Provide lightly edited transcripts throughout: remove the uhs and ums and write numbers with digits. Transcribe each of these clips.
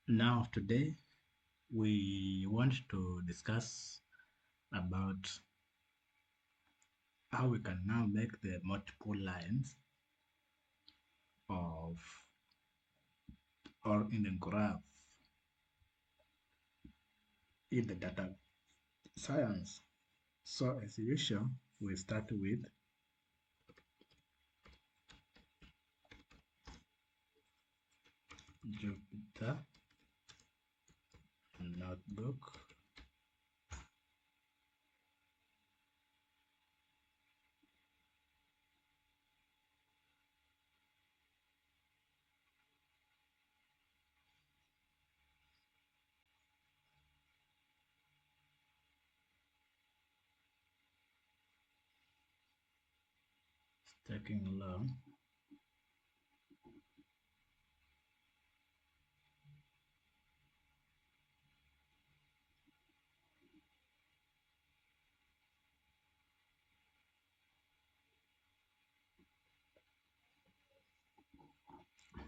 Now, today we want to discuss about how we can now make the multiple lines of or in the graph in the data science. So, as usual, we start with Jupyter Notebook. It's taking long.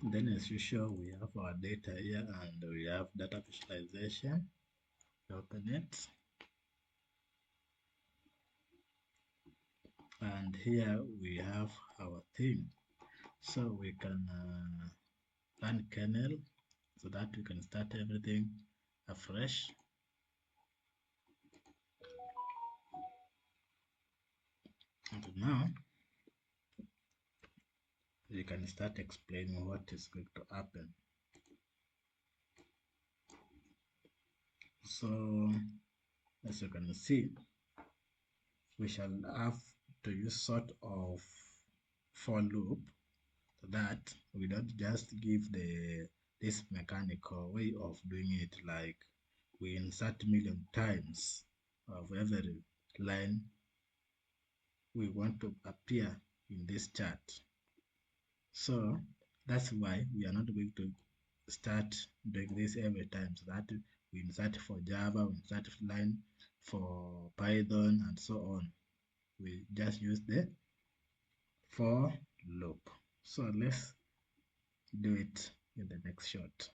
Then, as usual, we have our data here and we have data visualization. Open it. And here we have our theme. So we can run kernel so that we can start everything afresh. And now we can start explaining what is going to happen. So as you can see, we shall have to use sort of for loop so that we don't just give this mechanical way of doing it, like we insert million times of every line we want to appear in this chart. So that's why we are not going to start doing this every time, so that we insert for Java, we insert line for Python and so on. We just use the for loop. So let's do it in the next shot.